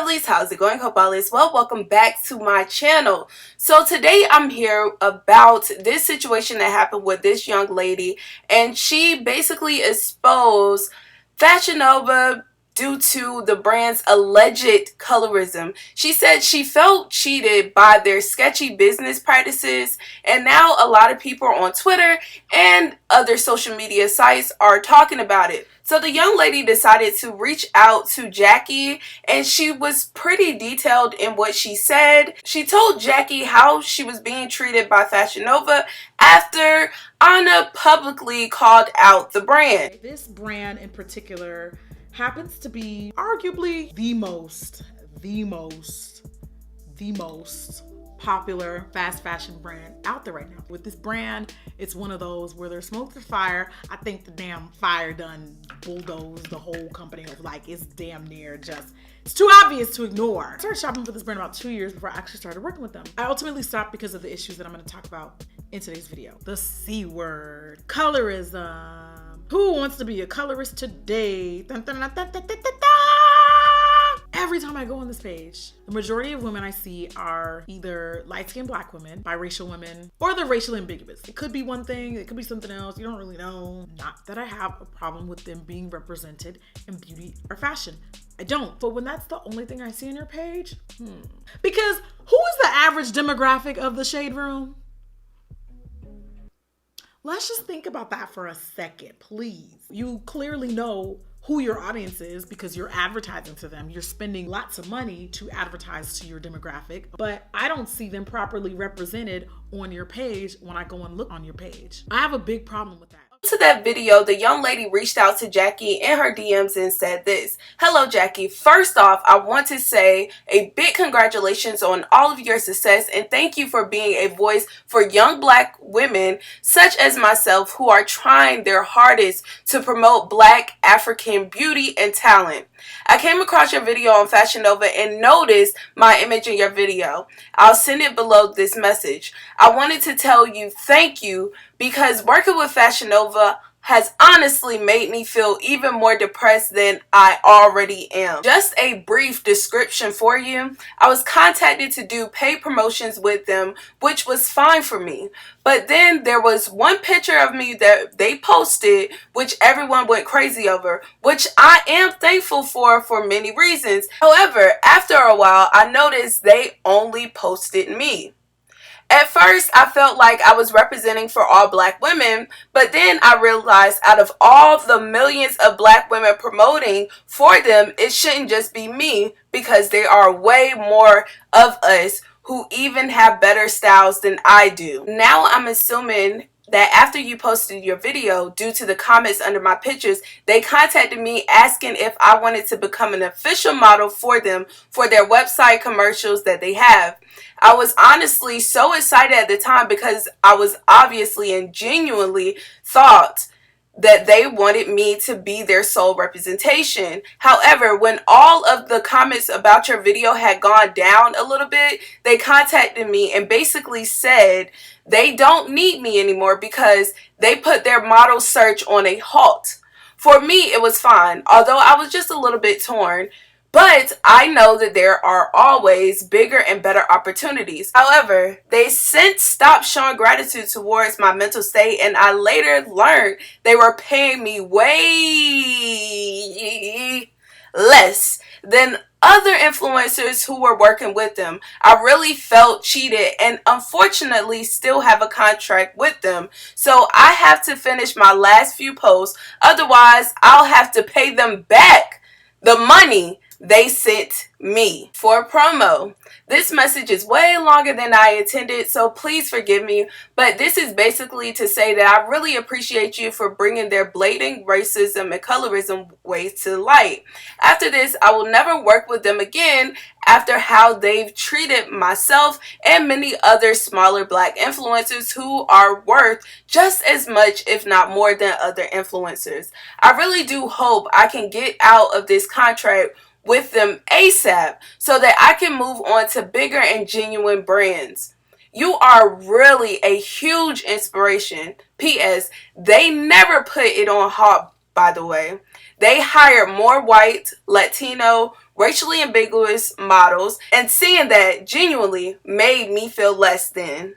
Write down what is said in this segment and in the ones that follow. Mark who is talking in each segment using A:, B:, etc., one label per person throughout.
A: lovelies, how's it going? Hope all is well. Welcome back to my channel. So today I'm here about this situation that happened with this young lady, and she basically exposed Fashion Nova due to the brand's alleged colorism. She said she felt cheated by their sketchy business practices, and now a lot of people on Twitter and other social media sites are talking about it. So the young lady decided to reach out to Jackie, and she was pretty detailed in what she said. She told Jackie how she was being treated by Fashion Nova after Aina publicly called out the brand.
B: This brand in particular happens to be arguably the most popular fast fashion brand out there right now. With this brand, it's one of those where there's smoke to fire. I think the damn fire done bulldozed the whole company. Like, it's damn near just, it's too obvious to ignore. I started shopping for this brand about 2 years before I actually started working with them. I ultimately stopped because of the issues that I'm going to talk about in today's video. The C word, colorism. Who wants to be a colorist today? Dun, dun, dun, dun, dun, dun, dun, dun. Every time I go on this page, the majority of women I see are either light-skinned black women, biracial women, or they're racially ambiguous. It could be one thing, it could be something else, you don't really know. Not that I have a problem with them being represented in beauty or fashion. I don't. But when that's the only thing I see on your page, Because who is the average demographic of the Shade Room? Let's just think about that for a second, please. You clearly know who your audience is because you're advertising to them. You're spending lots of money to advertise to your demographic, but I don't see them properly represented on your page when I go and look on your page. I have a big problem with that.
A: To that video, the young lady reached out to Jackie in her DMs and said this: "Hello Jackie, first off, I want to say a big congratulations on all of your success, and thank you for being a voice for young black women such as myself who are trying their hardest to promote black African beauty and talent. I came across your video on Fashion Nova and noticed my image in your video. I'll send it below this message. I wanted to tell you thank you because working with Fashion Nova has honestly made me feel even more depressed than I already am. Just a brief description for you. I was contacted to do paid promotions with them, which was fine for me. But then there was one picture of me that they posted, which everyone went crazy over, which I am thankful for many reasons. However, after a while, I noticed they only posted me. At first, I felt like I was representing for all black women, but then I realized out of all the millions of black women promoting for them, it shouldn't just be me because there are way more of us who even have better styles than I do. Now I'm assuming that after you posted your video, due to the comments under my pictures, they contacted me asking if I wanted to become an official model for them for their website commercials that they have. I was honestly so excited at the time because I was obviously and genuinely thought that they wanted me to be their sole representation. However, when all of the comments about your video had gone down a little bit, they contacted me and basically said they don't need me anymore because they put their model search on a halt. For me, it was fine, although I was just a little bit torn. But I know that there are always bigger and better opportunities. However, they since stopped showing gratitude towards my mental state, and I later learned they were paying me way less than other influencers who were working with them. I really felt cheated and unfortunately still have a contract with them. So I have to finish my last few posts. Otherwise, I'll have to pay them back the money they sent me for a promo. This message is way longer than I intended, so please forgive me, but this is basically to say that I really appreciate you for bringing their blatant racism and colorism ways to light. After this, I will never work with them again after how they've treated myself and many other smaller black influencers who are worth just as much, if not more, than other influencers. I really do hope I can get out of this contract with them ASAP so that I can move on to bigger and genuine brands. You are really a huge inspiration. P.S. They never put it on halt, by the way. They hire more white, Latino, racially ambiguous models, and seeing that genuinely made me feel less than.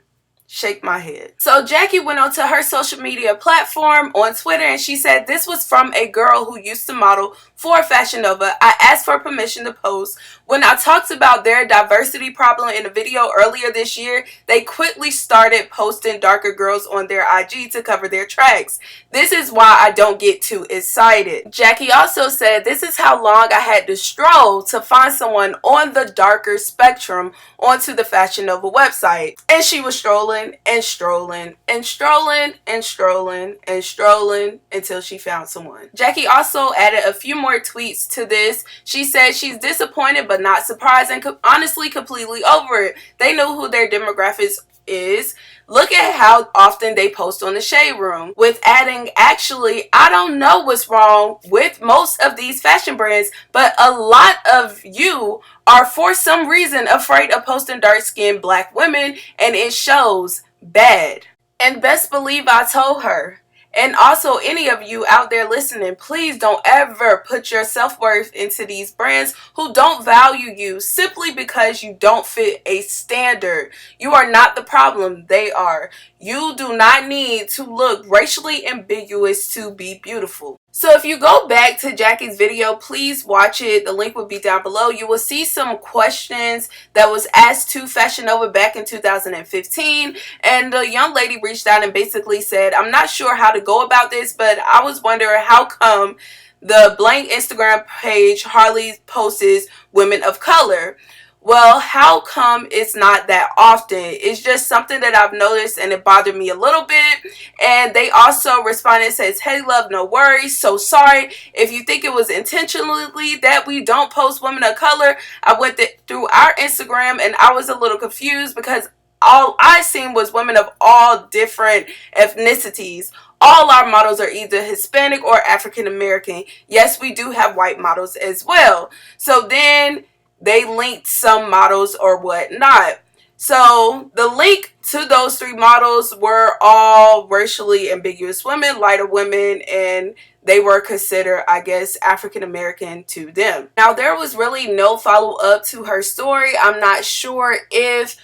A: Shake my head. So Jackie went onto her social media platform on Twitter and she said, "This was from a girl who used to model for Fashion Nova. I asked for permission to post. When I talked about their diversity problem in a video earlier this year, they quickly started posting darker girls on their IG to cover their tracks. This is why I don't get too excited." Jackie also said, "This is how long I had to stroll to find someone on the darker spectrum onto the Fashion Nova website." And she was strolling and strolling and strolling and strolling and strolling until she found someone. Jackie also added a few more tweets to this. She said she's disappointed but not surprised and honestly completely over it. They know who their demographics is. Look at how often they post on the Shade Room, with adding, "Actually, I don't know what's wrong with most of these fashion brands, but a lot of you are for some reason afraid of posting dark-skinned black women, and it shows bad." And best believe I told her. And also, any of you out there listening, please don't ever put your self-worth into these brands who don't value you simply because you don't fit a standard. You are not the problem, they are. You do not need to look racially ambiguous to be beautiful. So if you go back to Jackie's video, please watch it. The link will be down below. You will see some questions that was asked to Fashion Nova back in 2015. And the young lady reached out and basically said, "I'm not sure how to go about this, but I was wondering how come the blank Instagram page hardly posts women of color." Well, how come it's not that often? It's just something that I've noticed and it bothered me a little bit. And they also responded and says, "Hey love, no worries. So sorry. If you think it was intentionally that we don't post women of color, I went through our Instagram and I was a little confused because all I seen was women of all different ethnicities. All our models are either Hispanic or African American. Yes, we do have white models as well." So then they linked some models or whatnot. So the link to those three models were all racially ambiguous women, lighter women, and they were considered, I guess, African American to them. Now, there was really no follow-up to her story. I'm not sure if,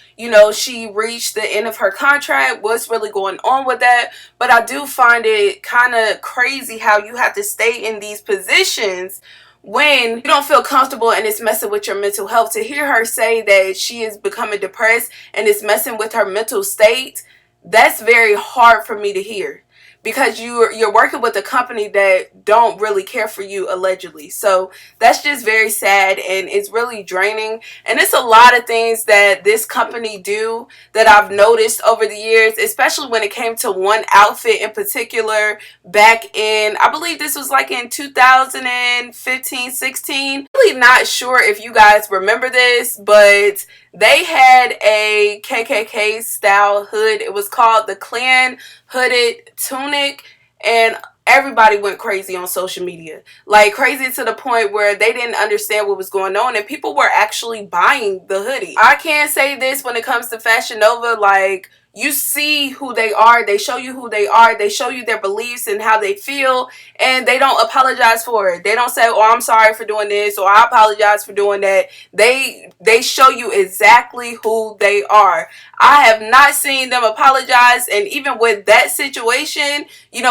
A: she reached the end of her contract, what's really going on with that. But I do find it kind of crazy how you have to stay in these positions when you don't feel comfortable and it's messing with your mental health. To hear her say that she is becoming depressed and it's messing with her mental state, that's very hard for me to hear, because you're working with a company that don't really care for you, allegedly. So that's just very sad and it's really draining. And it's a lot of things that this company do that I've noticed over the years, especially when it came to one outfit in particular back in, I believe this was like in 2015, 16. Really not sure if you guys remember this, but they had a KKK style hood. It was called the Klan hooded tunic, and everybody went crazy on social media, like crazy to the point where they didn't understand what was going on and people were actually buying the hoodie. I can't say this when it comes to Fashion Nova, like, you see who they are, they show you who they are, they show you their beliefs and how they feel, and they don't apologize for it. They don't say, "Oh, I'm sorry for doing this," or "I apologize for doing that." They show you exactly who they are. I have not seen them apologize. And even with that situation,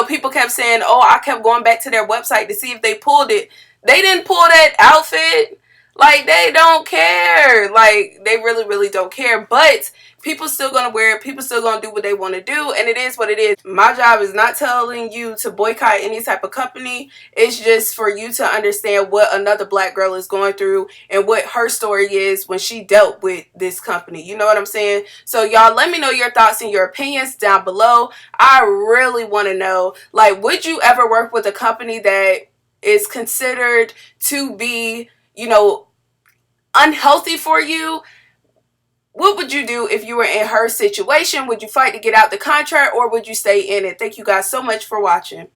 A: people kept saying, "Oh, I kept going back to their website to see if they pulled it." They didn't pull that outfit. Like, they don't care. Like, they really, really don't care. But people still gonna wear it. People still gonna do what they want to do. And it is what it is. My job is not telling you to boycott any type of company. It's just for you to understand what another black girl is going through and what her story is when she dealt with this company. You know what I'm saying? So y'all, let me know your thoughts and your opinions down below. I really want to know, like, would you ever work with a company that is considered to be, unhealthy for you? What would you do if you were in her situation? Would you fight to get out the contract, or would you stay in it? Thank you guys so much for watching.